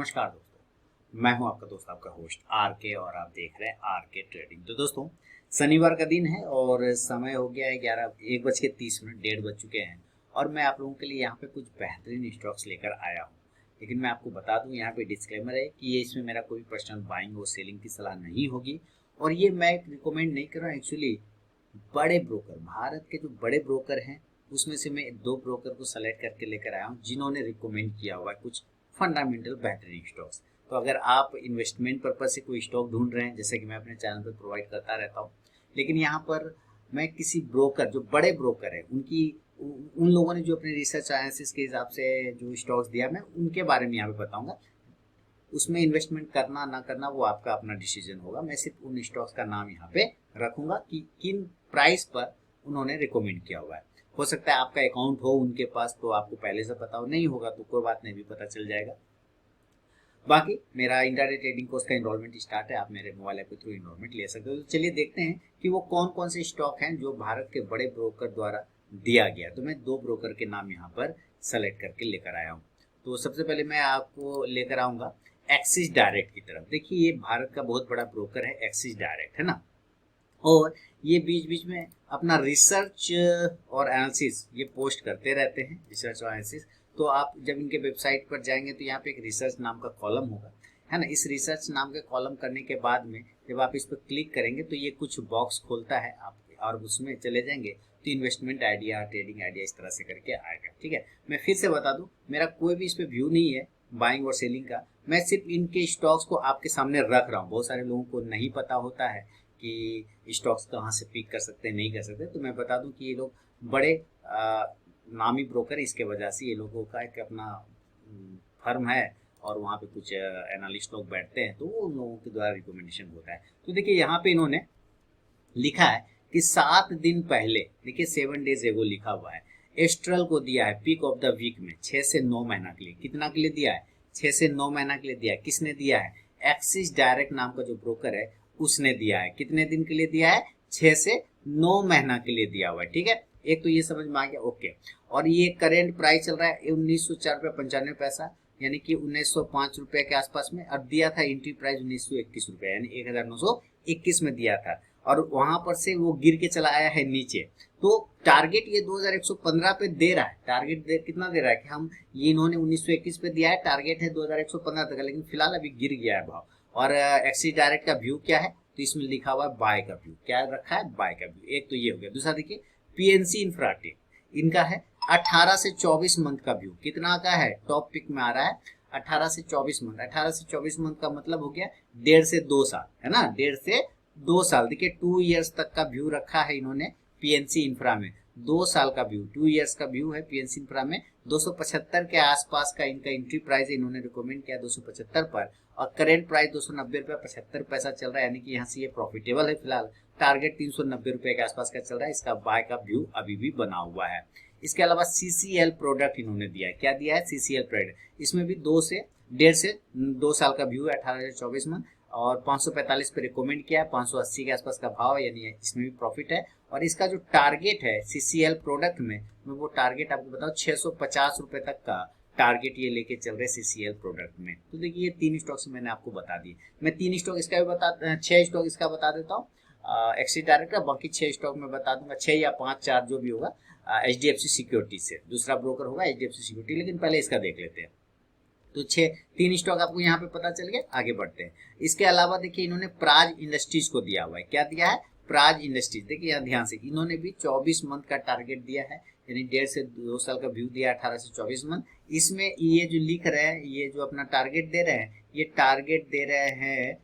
नमस्कार दोस्तों, मैं हूं आपका दोस्त आपका होस्ट आर के और आप देख रहे हैं आर के ट्रेडिंग। तो दोस्तों, शनिवार का दिन है और समय हो गया है 1:30, 1:30 बज चुके हैं और मैं आप लोगों के लिए यहाँ पे कुछ बेहतरीन स्टॉक्स लेकर आया हूँ। लेकिन मैं आपको बता दूँ, यहाँ पे डिस्क्लेमर है कि ये इसमें मेरा कोई पर्सनल बाइंग और सेलिंग की सलाह नहीं होगी और ये मैं रिकमेंड नहीं कर रहा हूँ। एक्चुअली बड़े ब्रोकर, भारत के जो बड़े ब्रोकर हैं उसमें से मैं 2 ब्रोकर को सेलेक्ट करके लेकर आया हूँ जिन्होंने रिकमेंड किया हुआ है कुछ फंडामेंटल बेहतरीन स्टॉक्स। तो अगर आप इन्वेस्टमेंट पर्पज से कोई स्टॉक ढूंढ रहे हैं, जैसे कि मैं अपने चैनल पर प्रोवाइड करता रहता हूँ, लेकिन यहाँ पर मैं किसी ब्रोकर, जो बड़े ब्रोकर है उनकी उन लोगों ने जो अपने रिसर्च एनालिसिस के हिसाब से जो स्टॉक्स दिया, मैं उनके बारे में यहाँ पे बताऊंगा। उसमें इन्वेस्टमेंट करना ना करना वो आपका अपना डिसीजन होगा। मैं सिर्फ उन स्टॉक्स का नाम यहाँ पे रखूंगा कि किन प्राइस पर उन्होंने रिकमेंड किया हुआ है। हो सकता है आपका अकाउंट हो उनके पास तो आपको पहले से पता हो, नहीं होगा तो कोई बात नहीं, भी पता चल जाएगा। बाकी मेरा इंट्राडे ट्रेडिंग कोर्स का इनरोलमेंट स्टार्ट है, आप मेरे मोबाइल ऐप के थ्रू इनरोलमेंट ले सकते हो। तो चलिए देखते हैं कि वो कौन कौन से स्टॉक हैं जो भारत के बड़े ब्रोकर द्वारा दिया गया। तो मैं 2 ब्रोकर के नाम यहाँ पर सेलेक्ट करके लेकर आया हूँ। तो सबसे पहले मैं आपको लेकर आऊँगा एक्सिस डायरेक्ट की तरफ। देखिए, ये भारत का बहुत बड़ा ब्रोकर है एक्सिस डायरेक्ट, है ना। और ये बीच बीच में अपना रिसर्च और एनालिसिस ये पोस्ट करते रहते हैं, रिसर्च और एनालिसिस। तो आप जब इनके वेबसाइट पर जाएंगे तो यहाँ पे एक रिसर्च नाम का कॉलम होगा, है ना। इस रिसर्च नाम के कॉलम करने के बाद में जब आप इस पर क्लिक करेंगे तो ये कुछ बॉक्स खोलता है आप, और उसमें चले जाएंगे तो इन्वेस्टमेंट आइडिया, ट्रेडिंग आइडिया इस तरह से करके आएगा। ठीक है, मैं फिर से बता दूं, मेरा कोई भी इस पर व्यू नहीं है बाइंग और सेलिंग का। मैं सिर्फ इनके स्टॉक्स को आपके सामने रख रहा हूँ। बहुत सारे लोगों को नहीं पता होता है कि स्टॉक्स कहाँ से पिक कर सकते हैं, नहीं कर सकते। तो मैं बता दूं कि ये लोग बड़े नामी ब्रोकर, इसके वजह से ये लोगों का एक अपना फर्म है और वहाँ पे कुछ एनालिस्ट लोग बैठते हैं, तो वो उन लोगों के द्वारा रिकमेंडेशन होता है। तो देखिए, यहाँ पे इन्होंने लिखा है कि 7 दिन पहले, देखिए 7 डेज एगो लिखा हुआ है, एस्ट्रल को दिया है पीक ऑफ द वीक में 6 से 9 महीना के लिए। कितना के लिए दिया है? 6 से 9 महीना के लिए दिया है। किसने दिया है? एक्सिस डायरेक्ट नाम का जो ब्रोकर है उसने दिया है। कितने दिन के लिए दिया है? 6 से 9 महीना के लिए दिया हुआ है। ठीक है, एक तो ये समझ में आ गया, ओके। और ये करेंट प्राइस चल रहा है 1904.95, यानी कि 1905 रुपए के आसपास में। अब दिया था एंट्री प्राइस 1921 रुपए, यानी 1921 में दिया था और वहां पर से वो गिर के चला आया है नीचे। तो टारगेट ये 2115 पे दे रहा है। टारगेट कितना दे रहा है कि हम, ये इन्होंने 1921 पे दिया है, टारगेट है 2115 तक, लेकिन फिलहाल अभी गिर गया है भाव। और एक्सिस डायरेक्ट का व्यू क्या है? तो इसमें लिखा हुआ है बाय का व्यू। क्या रखा है? बाय का व्यू। एक तो ये हो गया। दूसरा देखिए, पीएनसी इंफ्राटेक, इनका है 18 से 24 मंथ का व्यू। कितना का है? टॉप पिक में आ रहा है 18 से 24 मंथ। 18 से 24 मंथ का मतलब हो गया 1.5 से 2 साल, है ना। 1.5 से 2 साल, देखिए 2 इयर्स तक का व्यू रखा है इन्होंने पीएनसी इंफ्रा में। 2 साल का व्यू, 2 इयर्स का व्यू है पीएनसी इंफ्रा में। 275 के आसपास का इनका एंट्री प्राइस इन्होंने रिकमेंड किया 275 पर, और करेंट प्राइस 290 रुपये 75 पैसा चल रहा है, यानी कि यहाँ से ये प्रॉफिटेबल है। फिलहाल टारगेट 390 रुपये के आसपास का चल रहा है। इसका बाय का व्यू अभी भी बना हुआ है। इसके अलावा सीसीएल प्रोडक्ट इन्होंने दिया है। क्या दिया है? CCL product. इसमें भी 2 से 1.5 से 2 साल का व्यू है, 18 से 24 मंथ, और 545 पे रिकमेंड किया है। 580 के आसपास का भाव है, यानी इसमें भी प्रॉफिट है। और इसका जो टारगेट है सीसीएल प्रोडक्ट में, मैं वो टारगेट आपको बताऊं 650 रुपए तक का टारगेट ये लेके चल रहे सीसीएल प्रोडक्ट में। तो देखिए, ये 3 स्टॉक्स मैंने आपको बता दिए। मैं 3 स्टॉक इसका भी बता, 6 स्टॉक इसका बता देता हूँ एक्सिस डायरेक्ट का। बाकी 6 स्टॉक में बता दूंगा, 6 या 5, 4 जो भी होगा एचडीएफसी सिक्योरिटी से। दूसरा ब्रोकर होगा एचडीएफसी सिक्योरिटी, लेकिन पहले इसका देख लेते हैं। तो 3 स्टॉक आपको यहाँ पे पता चल गया। आगे बढ़ते हैं। इसके अलावा देखिए, इन्होंने प्राज इंडस्ट्रीज को दिया हुआ है। क्या दिया है? प्राज इंडस्ट्रीज। देखिए यहाँ ध्यान से, इन्होंने भी 24 मंथ का टारगेट दिया है, यानी 1.5 से 2 साल का व्यू दिया, 18 से 24 मंथ। इसमें ये जो लिख रहे हैं, ये जो अपना टारगेट दे रहे हैं, ये टारगेट दे रहे हैं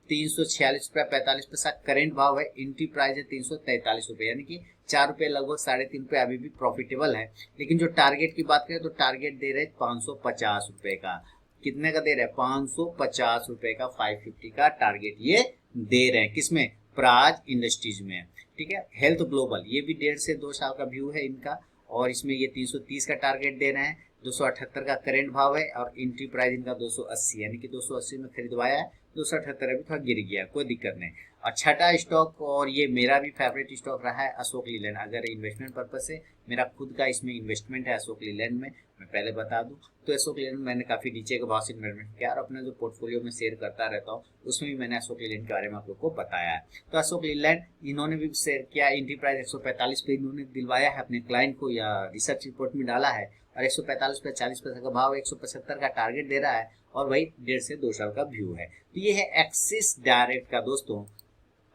346 रुपये 45 पैसा। करेंट भाव है, एंट्री प्राइस है 343 रुपये, यानी कि 4 रुपये, लगभग 3.5 रुपये अभी भी प्रॉफिटेबल है। लेकिन जो टारगेट की बात करें तो टारगेट दे रहे 550 रुपये का। कितने का दे रहे हैं? 550 रुपये का, 550 का टारगेट ये दे रहे हैं। किसमें? प्राज इंडस्ट्रीज में। ठीक है, हेल्थ ग्लोबल, ये भी 1.5 से 2 साल का व्यू है इनका, और इसमें ये 330 का टारगेट दे रहे हैं। 278 का करेंट भाव है और एंट्री प्राइस इनका 280, यानी कि 280 में खरीदवाया है, 278 अभी थोड़ा गिर गया, कोई दिक्कत नहीं। और छठा स्टॉक, और ये मेरा भी फेवरेट स्टॉक रहा है, अशोक लीलैंड। अगर इन्वेस्टमेंट पर्पज से मेरा खुद का इसमें इन्वेस्टमेंट है अशोक लीलैंड में, मैं पहले बता दूं तो अशोक लीलैंड मैंने काफी नीचे के भाव से इन्वेस्टमेंट किया और अपने जो पोर्टफोलियो में शेयर करता रहता हूँ उसमें भी मैंने अशोक लीलैंड के बारे में आप लोग को बताया है। तो अशोक लीलैंड इन्होंने भी शेयर किया, एंट्री प्राइस 145 पे इन्होंने दिलवाया है अपने क्लाइंट को या रिसर्च रिपोर्ट में डाला है, और 145 पे 40 पैसे का भाव, 175 का टारगेट दे रहा है, और वही 1.5 से 2 साल का व्यू है। तो ये है एक्सिस डायरेक्ट का दोस्तों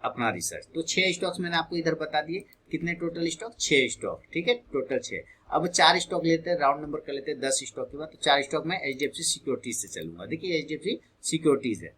अपना रिसर्च। तो 6 स्टॉक्स मैंने आपको इधर बता दिए, कितने टोटल स्टॉक, 6 स्टॉक, ठीक है, टोटल 6। अब 4 स्टॉक लेते हैं, राउंड नंबर कर लेते हैं 10 स्टॉक के बाद। तो 4 स्टॉक में एचडीएफसी सिक्योरिटीज से चलूंगा। देखिए एचडीएफसी सिक्योरिटीज है,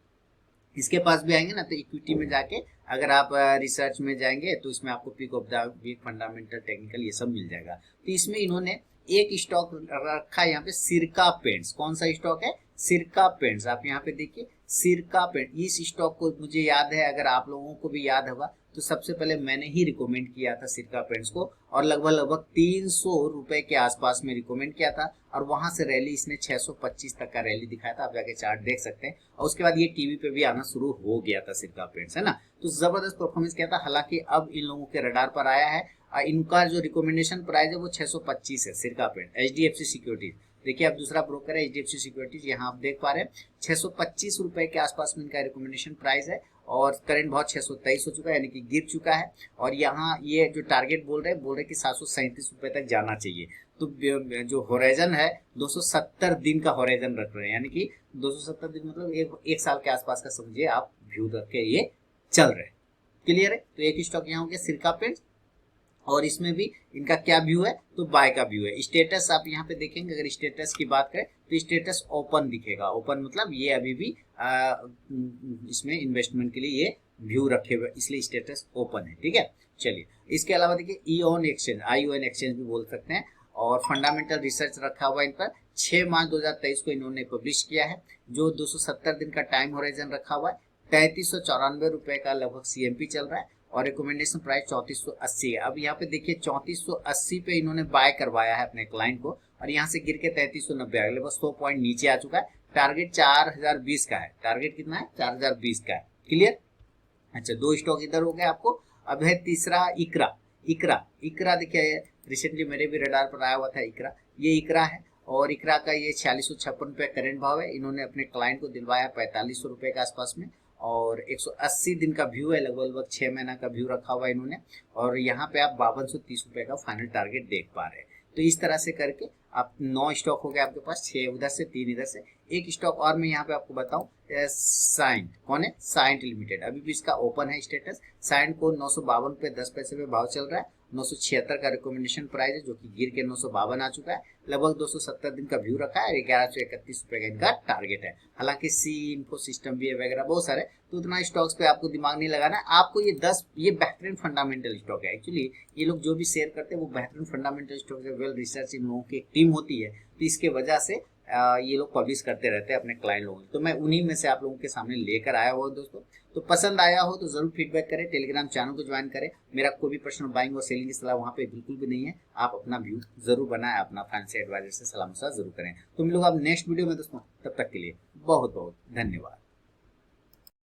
इसके पास भी आएंगे ना तो इक्विटी में जाके अगर आप रिसर्च में जाएंगे तो इसमें आपको pick of the week, fundamental, technical ये सब मिल जाएगा। तो इसमें इन्होंने एक स्टॉक रखा है यहाँ पे, सिरका पेंट्स। कौन सा स्टॉक है, सिरका पेंट्स। आप यहाँ पे देखिए सिरका पेंट, इस स्टॉक को मुझे याद है, अगर आप लोगों को भी याद होगा तो सबसे पहले मैंने ही रिकमेंड किया था सिरका पेंट्स को, और लगभग 300 रुपए के आसपास में रिकमेंड किया था, और वहां से रैली इसने 625 तक का रैली दिखाया था, आप जाके चार्ट देख सकते हैं। और उसके बाद ये टीवी पे भी आना शुरू हो गया था सिरका पेंट्स, है ना। तो जबरदस्त परफॉर्मेंस किया था, हालांकि अब इन लोगों के रडार पर आया है। इनका जो रिकमेंडेशन प्राइस है वो 625 है, सिरका पेंट, एचडीएफसी सिक्योरिटीज। देखिए अब दूसरा ब्रोकर है एचडीएफसी सिक्योरिटीज, यहाँ आप देख पा रहे हैं 625 रुपए के आसपास में इनका रिकमेंडेशन प्राइस है, और करंट बहुत 623 हो चुका है, यानी कि गिर चुका है। और यहाँ ये जो टारगेट बोल रहे कि 737 रुपए तक जाना चाहिए। तो जो होराइजन है 270 दिन का होराइजन रख रहे हैं, यानी कि 270 दिन मतलब एक साल के आसपास का समझिए आप व्यू रख के ये चल रहे हैं। क्लियर है। तो एक स्टॉक यहाँ हो गया सिरका पेंट्स, और इसमें भी इनका क्या व्यू है, तो बाय का व्यू है। स्टेटस आप यहाँ पे देखेंगे, अगर स्टेटस की बात करें तो स्टेटस ओपन दिखेगा। ओपन मतलब ये अभी भी इसमें इन्वेस्टमेंट के लिए ये व्यू रखे हुए, इसलिए स्टेटस ओपन है, ठीक है। चलिए इसके अलावा देखिए ईओन एक्सचेंज, आईओएन एक्सचेंज भी बोल सकते हैं, और फंडामेंटल रिसर्च रखा हुआ इन पर। 6 मार्च 2023 को इन्होंने पब्लिश किया है, जो 270 दिन का टाइम होराइजन रखा हुआ है। 3394 रुपए का लगभग सीएमपी चल रहा है, और रिकमेंडेशन प्राइस 3480 है। अब यहाँ पे देखिए 3480 पे इन्होंने बाय करवाया है अपने क्लाइंट को, और यहाँ से गिर के 3390 आ गया, बस 100 पॉइंट नीचे आ चुका है। टारगेट 4020 का है, टारगेट कितना है, 4020 का है। क्लियर। अच्छा 2 स्टॉक इधर हो गए आपको। अब है तीसरा इकरा। इकरा देखिए रिसेंटली मेरे भी रडार पर आया हुआ था इकरा, ये इकरा है, और इकरा का ये 4656 पे करंट भाव है। इन्होंने अपने क्लाइंट को दिलवाया 4500 रुपए के आसपास में, और 180 दिन का व्यू है, लगभग 6 महीना का व्यू रखा हुआ है इन्होंने। और यहाँ पे आप 5230 रुपए का फाइनल टारगेट देख पा रहे हैं। तो इस तरह से करके आप 9 स्टॉक हो गए आपके पास, 6 उधर से 3 इधर से। एक स्टॉक और मैं यहाँ पे आपको बताऊं, साइंट। कौन है, साइंट लिमिटेड। अभी भी इसका ओपन है स्टेटस। साइंट को 952 पे 10 पैसे पे भाव चल रहा है, 976 का रिकमेंडेशन प्राइस है, जो कि गिर के 952 आ चुका है। लगभग 270 दिन का व्यू रखा है, 1131 रुपए का इनका टारगेट है। हालांकि सी इन्फो सिस्टम भी है वगैरह बहुत सारे, तो उतना स्टॉक्स पे आपको दिमाग नहीं लगाना है। आपको ये बेहतरीन फंडामेंटल स्टॉक है। एक्चुअली ये लोग जो भी शेयर करते हैं वो बेहतरीन फंडामेंटल स्टॉक है, वेल रिसर्च इन लोगों की एक टीम होती है, तो इसके वजह से ये लोग पब्लिश करते रहते हैं अपने क्लाइंट लोगों को। तो मैं उन्हीं में से आप लोगों के सामने लेकर आया हुआ दोस्तों। तो पसंद आया हो तो जरूर फीडबैक करें, टेलीग्राम चैनल को ज्वाइन करें। मेरा कोई भी पर्सनल बाइंग और सेलिंग की सलाह वहाँ पे बिल्कुल भी नहीं है। आप अपना व्यू जरूर बनाएं, अपना फाइनेंशियल एडवाइजर से सलाह मशवरा जरूर करें। तो मिलूंगा अब नेक्स्ट वीडियो में दोस्तों, तब तक के लिए बहुत बहुत धन्यवाद।